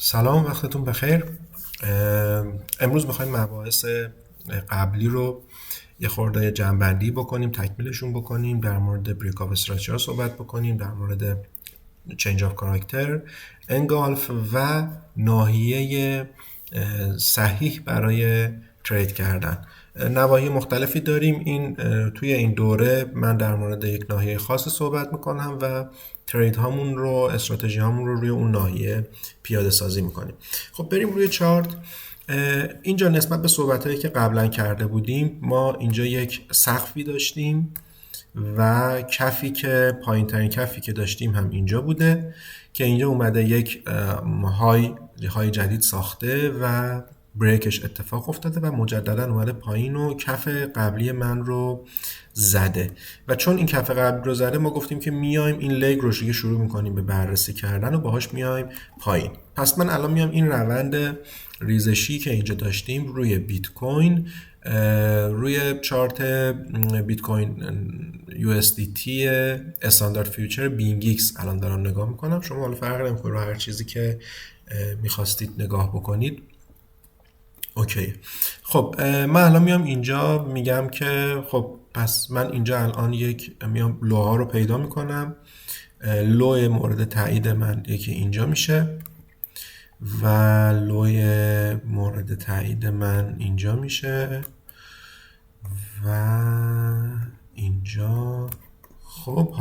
سلام، وقتتون بخیر. امروز میخوایم مباحث قبلی رو یه خورده جمع‌بندی بکنیم، تکمیلشون بکنیم، در مورد بریک آف استراکچر صحبت بکنیم، در مورد چنج آف کاراکتر، انگالف و ناحیه صحیح برای ترید کردن. نواحی مختلفی داریم. توی این دوره من در مورد یک ناحیه خاص صحبت میکنم و ترید هامون رو، استراتژی هامون رو روی اون ناحیه پیاده سازی میکنیم. خب بریم روی چارت. اینجا نسبت به صحبت هایی که قبلا کرده بودیم، ما اینجا یک سقفی داشتیم و کفی که پایین ترین کفی که داشتیم هم اینجا بوده که اینجا اومده یک های جدید ساخته و بریکش اتفاق افتاده و مجددا اومده پایین و کف قبلی من رو زده و چون این کف قبلی رو زده ما گفتیم که میایم این لگ رو شروع میکنیم به بررسی کردن و باهاش میایم پایین. پس من الان میام این روند ریزشی که اینجا داشتیم روی بیت کوین، روی چارت بیت کوین USDT استاندارد فیوچر بینگ ایکس الان دارم نگاه میکنم. شما حالا فرق نمیکنه رو هر چیزی که میخواستید نگاه بکنید. اوکی. خب من الان میام اینجا میگم که خب پس من اینجا الان میام لوها رو پیدا میکنم. لو مورد تایید من یکی اینجا میشه و لوی مورد تایید من اینجا میشه و اینجا. خب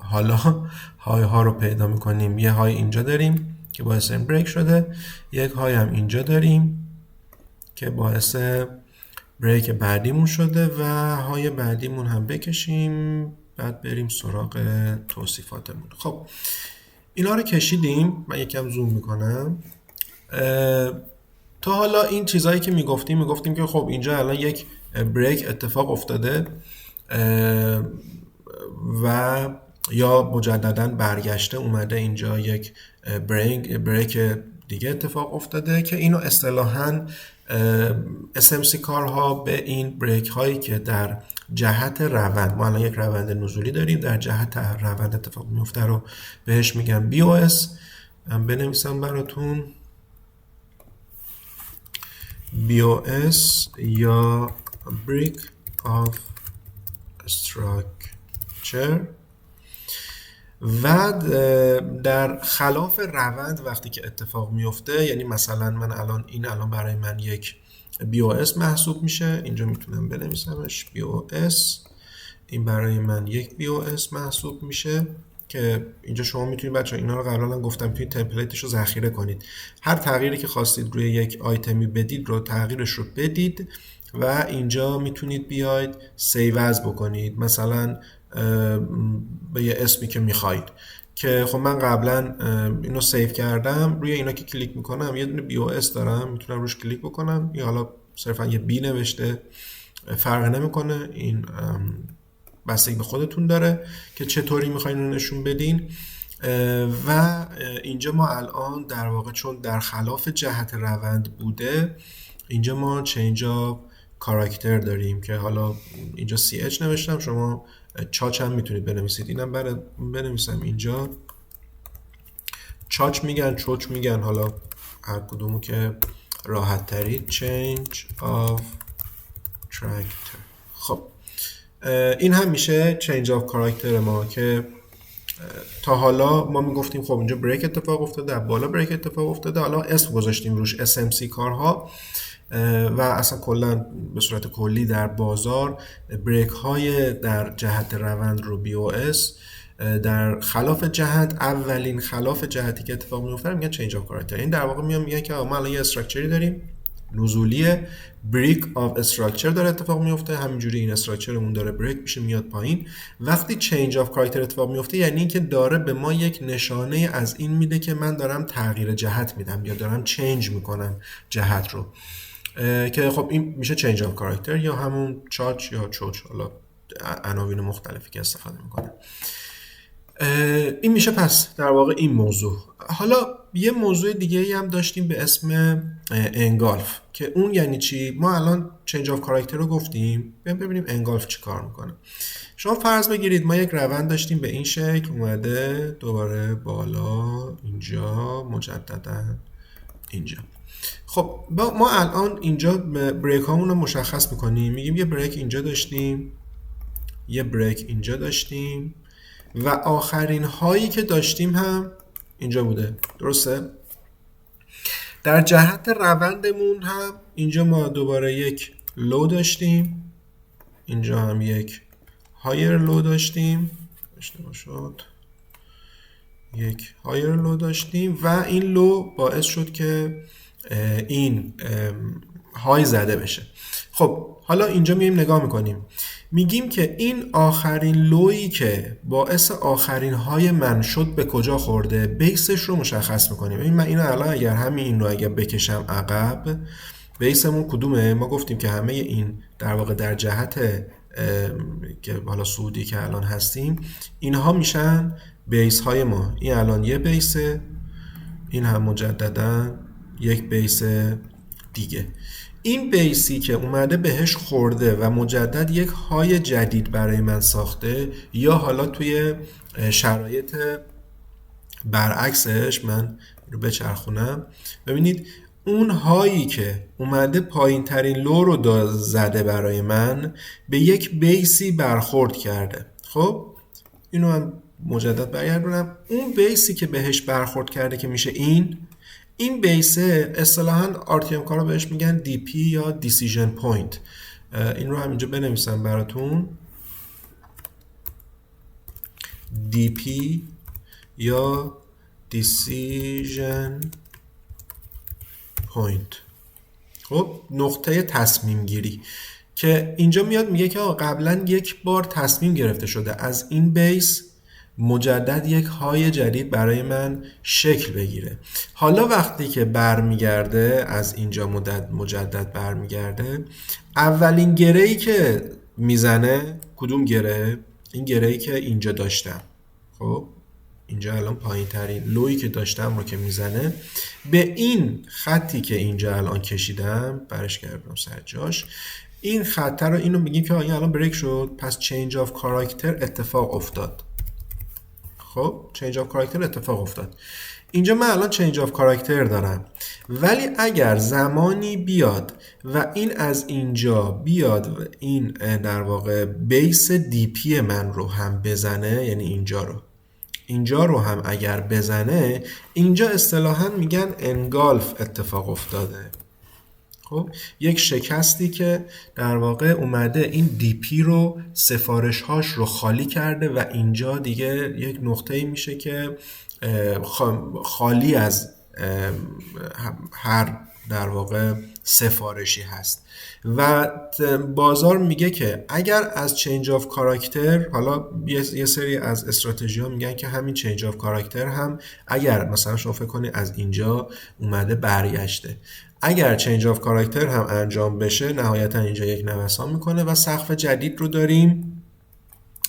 حالا های ها رو پیدا میکنیم. یه های اینجا داریم که باعث این بریک شده، یک های هم اینجا داریم که باعث بریک بعدیمون شده و های بعدیمون هم بکشیم، بعد بریم سراغ توصیفاتمون. خب اینا رو کشیدیم. من یکم زوم میکنم. تا حالا این چیزهایی که میگفتیم که خب اینجا الان یک بریک اتفاق افتاده و یا مجددا برگشته اومده اینجا یک بریک دیگه اتفاق افتاده که اینو اصطلاحاً SMC کارها به این بریک هایی که در جهت روند، ما الان یک روند نزولی داریم، در جهت روند اتفاق میفته رو بهش میگن BOS. من بنویسم براتون BOS یا Break of Structure. و در خلاف روند وقتی که اتفاق میفته، یعنی مثلا من الان برای من یک BOS محسوب میشه. اینجا میتونم بنویسمش BOS. این برای من یک BOS محسوب میشه که اینجا شما میتونید بچه اینا رو قبلا گفتم میتونید تمپلیتش رو ذخیره کنید. هر تغییری که خواستید روی یک آیتمی بدید رو تغییرش رو بدید و اینجا میتونید بیاید سیو از بکنید، مثلا به یه اسمی که میخواید. که خب من قبلا اینو سیو کردم. روی اینا که کلیک میکنم یه دونه BOS دارم، میتونم روش کلیک بکنم. یا حالا صرفا یه بی نوشته، فرق نمیکنه. این بستگی به خودتون داره که چطوری میخواین رو نشون بدین. و اینجا ما الان در واقع چون در خلاف جهت روند بوده، اینجا ما چنج آف کاراکتر داریم که حالا اینجا CH نوشتم، شما چاچ هم میتونید بنویسید. اینم بنویسم اینجا چاچ میگن، چوچ میگن، حالا هر کدومو که راحت ترید. چنج آف کاراکتر. خب این هم میشه چنج آف کاراکتر ما که تا حالا ما میگفتیم خب اینجا بریک اتفاق افتاده، بالا بریک اتفاق افتاده، حالا اسم گذاشتیم روش SMC کارها و اصلا کلا به صورت کلی در بازار بریک های در جهت روند رو BOS در خلاف جهت، اولین خلاف جهتی که اتفاق میفته میگن چنج آف کاراکتر. این در واقع میگن که ما الان یه استراکچری داریم نزولیه، بریک آف استراکچر داره اتفاق میفته، همینجوری این استراکچرمون داره بریک میشه میاد پایین. وقتی چنج آف کاراکتر اتفاق میفته یعنی اینکه داره به ما یک نشانه از این میده که من دارم تغییر جهت میدم یا دارم چنج میکنم جهت رو، که خب این میشه چنج آف کاراکتر یا همون چاچ یا چوچ، حالا عناوین مختلفی که استفاده میکنه. این میشه پس در واقع این موضوع. حالا یه موضوع دیگه ای هم داشتیم به اسم انگالف که اون یعنی چی؟ ما الان چنج آف کاراکتر رو گفتیم، ببینیم انگالف چی کار میکنه. شما فرض بگیرید ما یک روند داشتیم به این شکل، اومده دوباره بالا اینجا مجددا اینجا. خب ما الان اینجا بریک هامون رو مشخص میکنیم، میگیم یه بریک اینجا داشتیم، یه بریک اینجا داشتیم و آخرین هایی که داشتیم هم اینجا بوده، درسته؟ در جهت روندمون هم اینجا ما دوباره یک لو داشتیم، اینجا هم یک هایر لو داشتیم، اشتباه شد، یک هایر لو داشتیم و این لو باعث شد که این های زده بشه. خب حالا اینجا میایم نگاه میکنیم، میگیم که این آخرین لویی که باعث آخرین های من شد به کجا خورده، بیسش رو مشخص میکنیم. این من اینو الان اگر همین این رو اگر بکشم عقب، بیسمون کدومه؟ ما گفتیم که همه این در واقع در جهت که حالا سعودی که الان هستیم اینها میشن بیس های ما. این الان یه بیسه، این هم مجددا یک بیس دیگه. این بیسی که اومده بهش خورده و مجدد یک های جدید برای من ساخته، یا حالا توی شرایط برعکسش من رو بچرخونم، ببینید اون هایی که اومده پایین ترین لو رو زده برای من به یک بیسی برخورد کرده. خب اینو من مجدد برگردونم، اون بیسی که بهش برخورد کرده که میشه این بیسه اصطلاحاً RTM کارا بهش میگن DP یا Decision Point. این رو هم اینجا بنویسم براتون، DP یا Decision Point. خب نقطه تصمیم گیری که اینجا میاد میگه که قبلا یک بار تصمیم گرفته شده از این بیس مجدد یک های جدید برای من شکل بگیره. حالا وقتی که برمیگرده از اینجا مجدد برمیگرده، اولین گره‌ای که میزنه کدوم گره؟ این گره‌ای که اینجا داشتم. خب اینجا الان پایین ترین لویی که داشتم رو که میزنه به این خطی که اینجا الان کشیدم، برش گردم سر جاش، این خط رو اینو میگیم که این الان بریک شد، پس چینج آف کاراکتر اتفاق افتاد. خب چینج آف کاراکتر اتفاق افتاد. اینجا من الان چینج آف کاراکتر دارم، ولی اگر زمانی بیاد و این از اینجا بیاد و این در واقع بیس دی پی من رو هم بزنه، یعنی اینجا رو هم اگر بزنه، اینجا اصطلاحاً میگن انگالف اتفاق افتاده. خب یک شکستی که در واقع اومده این دی پی رو سفارش هاش رو خالی کرده و اینجا دیگه یک نقطه‌ای میشه که خالی از هر در واقع سفارشی هست و بازار میگه که اگر از چینج آف کاراکتر، حالا یه سری از استراتژی ها میگن که همین چینج آف کاراکتر هم اگر مثلا شما فکر کنید از اینجا اومده برگشته، اگر چینج آف کاراکتر هم انجام بشه نهایتا اینجا یک نوسان میکنه و سقف جدید رو داریم.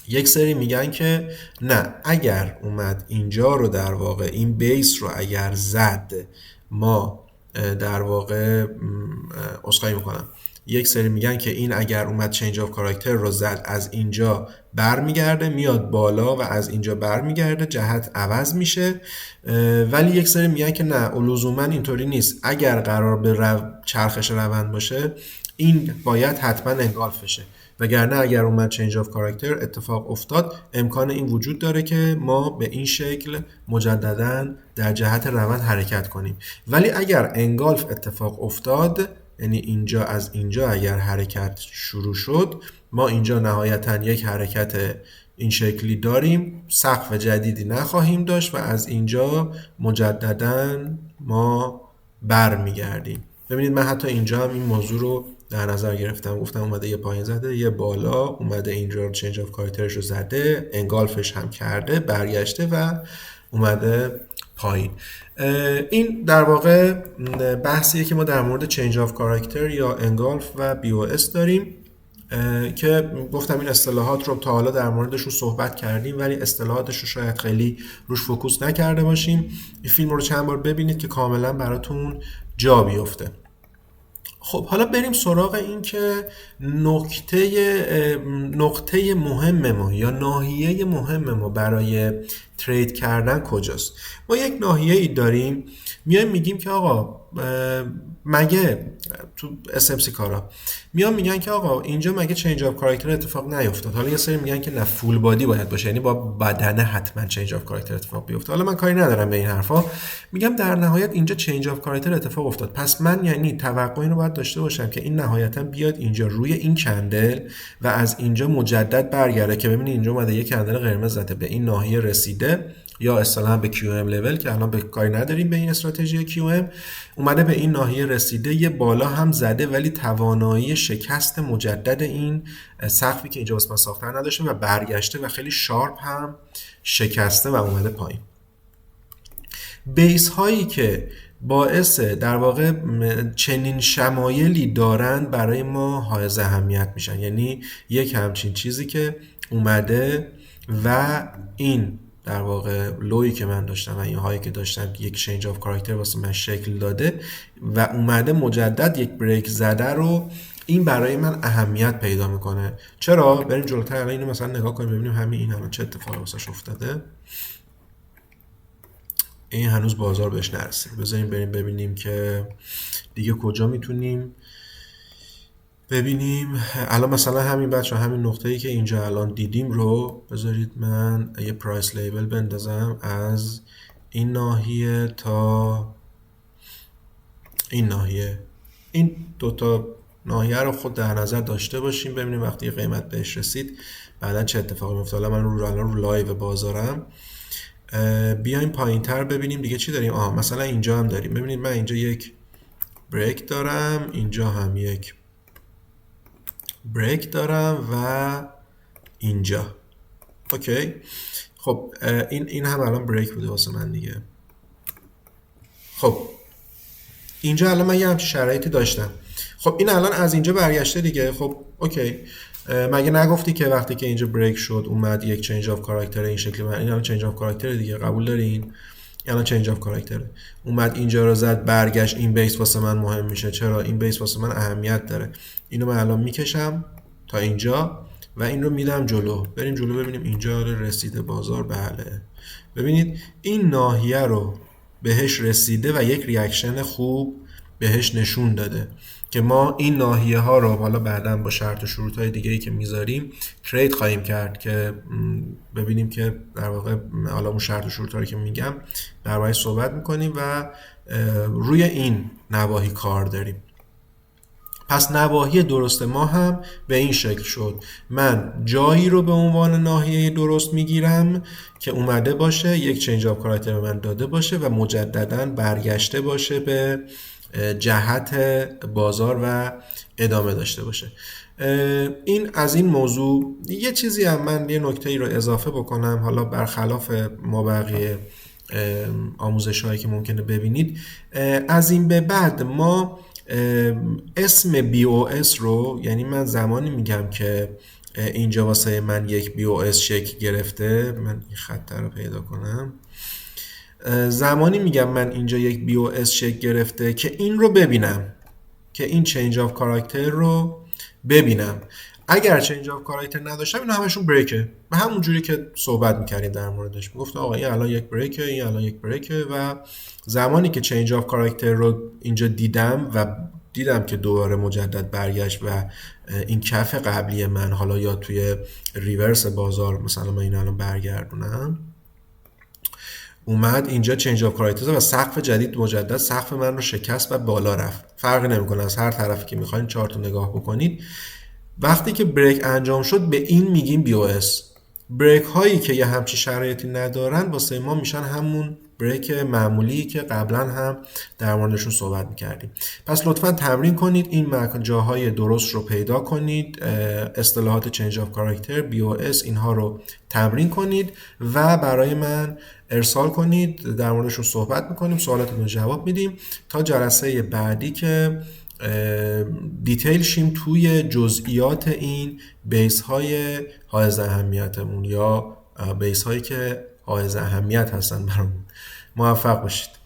یک سری میگن که نه، اگر اومد اینجا رو در واقع این بیس رو اگر زد، ما در واقع اسخای میکنم، یک سری میگن که این اگر اومد چینج آف کاراکتر رو زد از اینجا برمیگرده میاد بالا و از اینجا برمیگرده، جهت عوض میشه. ولی یک سری میگن که نه، لزوما اینطوری نیست، اگر قرار به چرخش روند باشه این باید حتما انگالف بشه، وگرنه اگر اومد چینج آف کاراکتر اتفاق افتاد امکان این وجود داره که ما به این شکل مجددا در جهت روند حرکت کنیم. ولی اگر انگالف اتفاق افتاد، یعنی اینجا از اینجا اگر حرکت شروع شد، ما اینجا نهایتا یک حرکت این شکلی داریم، سقف جدیدی نخواهیم داشت و از اینجا مجددا ما برمیگردیم. ببینید من حتی اینجا هم این موضوع رو در نظر گرفتم، گفتم اومده یه پایین زده یه بالا، اومده اینجا رو چینج آف کاراکترش رو زده، انگالفش هم کرده، برگشته و اومده پایین. این در واقع بحثیه که ما در مورد چینج آف کاراکتر یا انگالف و بی او اس داریم. که گفتم این اصطلاحات رو تا حالا در موردشون صحبت کردیم ولی اصطلاحاتش رو شاید خیلی روش فوکوس نکرده باشیم. این فیلم رو چند بار ببینید که کاملا براتون جا بیفته. خب حالا بریم سراغ این که نقطه مهم ما یا ناحیه مهم ما برای ترید کردن کجاست. ما یک ناحیه ای داریم، میایم میگیم که آقا مگه تو SMC کارا میان میگن که آقا اینجا مگه چنج اف کاراکتر اتفاق نیفتاد. حالا یه سری میگن که نه فول بادی باید باشه، یعنی با بدنه حتما چنج اف کاراکتر اتفاق بیفته. حالا من کاری ندارم به این حرفا، میگم در نهایت اینجا چنج اف کاراکتر اتفاق افتاد، پس من یعنی توقع اینو باید داشته باشم که این نهایتا بیاد اینجا روی این کندل و از اینجا مجدد برگرده که ببینید اینجا اومده یه کندل قرمز زده به این ناحیه رسیده یا اصطلاحاً به QM لول که الان به کاری نداریم به این استراتژی QM، اومده به این ناحیه رسیده، یه بالا هم زده ولی توانایی شکست مجدد این سقفی که اینجا واسه من ساختن نداشته و برگشته و خیلی شارپ هم شکسته و اومده پایین. بیس هایی که باعث در واقع چنین شمایلی دارن برای ما حائز اهمیت میشن، یعنی یک همچین چیزی که اومده و این در واقع لویی که من داشتم و این هایی که داشتم یک چنج آف کاراکتر واسه من شکل داده و اومده مجدد یک بریک زده رو، این برای من اهمیت پیدا میکنه. چرا؟ بریم جلوتر الان اینو مثلا نگاه کنیم ببینیم همین این الان چه اتفاقی واسش افتاده. این هنوز بازار بهش نرسید. بذاریم بریم ببینیم که دیگه کجا میتونیم ببینیم. الان مثلا همین بچه همین نقطه‌ای که اینجا الان دیدیم رو بذارید من یه پرایس لیبل بندازم از این ناحیه تا این ناحیه. این دوتا ناحیه رو خود در نظر داشته باشیم ببینیم وقتی قیمت بهش رسید بعدا چه اتفاقی میفته. حالا من الان رو لایو بازارم. بیایم پایین تر ببینیم دیگه چی داریم. مثلا اینجا هم داریم، ببینید من اینجا یک بریک دارم، اینجا هم یک بریک دارم و اینجا. اوکی خب این هم الان بریک بوده واسه من دیگه. خب اینجا الان من یه همچین شرایطی داشتم. خب این الان از اینجا برگشته دیگه. خب اوکی مگه نگفتی که وقتی که اینجا بریک شد اومد یک چنج آف کاراکتر این شکلی؟ من این الان چنج آف کاراکتر دیگه، قبول دارین؟ الان چنج آف کاراکتر اومد اینجا رو زد برگشت. این بیس واسه من مهم میشه. چرا؟ این بیس واسه من اهمیت داره. اینو من الان میکشم تا اینجا و این رو میدم جلو. بریم جلو ببینیم اینجا رسیده بازار. بله ببینید این ناحیه رو بهش رسیده و یک ریاکشن خوب بهش نشون داده که ما این ناحیه ها رو حالا بعداً با شرط و شروط های دیگه‌ای که میذاریم ترید خواهیم کرد که ببینیم که در واقع حالا اون شرط و شروط ها رو که میگم درباره‌اش صحبت میکنیم و روی این نواحی کار داریم. پس نواحی درست ما هم به این شکل شد. من جایی رو به عنوان ناحیه درست میگیرم که اومده باشه یک چنج آف کاراکتر به من داده باشه و مجدداً برگشته باشه به جهت بازار و ادامه داشته باشه. این از این موضوع. یه چیزی هم من یه نکته‌ای رو اضافه بکنم، حالا برخلاف ما بقیه آموزش هایی که ممکنه ببینید، از این به بعد ما اسم BOS رو، یعنی من زمانی میگم که اینجا واسه من یک BOS شکل گرفته، من این خط رو پیدا کنم، زمانی میگم من اینجا یک BOS شکل گرفته که این رو ببینم، که این چنج آف کاراکتر رو ببینم. اگر چنج آف کاراکتر نداشتم این همشون بریکه، به همون جوری که صحبت میکردیم در موردش. میگفت آقا این الان یک بریکه، این الان یک بریکه و زمانی که چنج آف کاراکتر رو اینجا دیدم و دیدم که دوباره مجدد برگشت و این کف قبلی من حالا یا توی ریورس بازار مثلا من این الان برگردونم اومد اینجا چنج آف کاراکتر و سقف جدید مجدد سقف من رو شکست و بالا رفت. فرقی نمیکنه از هر طرفی که میخواین چارت رو نگاه بکنید. وقتی که بریک انجام شد به این میگیم BOS. بریک هایی که یه همچی شرایطی ندارن واسه ما میشن همون بریک معمولی که قبلا هم در موردشون صحبت میکردیم. پس لطفا تمرین کنید این جاهای درست رو پیدا کنید، اصطلاحات چنج آف کاراکتر، BOS، اینها رو تمرین کنید و برای من ارسال کنید، در موردشون صحبت میکنیم، سوالاتتون رو جواب میدیم تا جلسه بعدی که دیتیل شیم توی جزئیات این بیس های حائز اهمیتمون یا بیس هایی که حائز اهمیت هستن برامون. موفق باشید.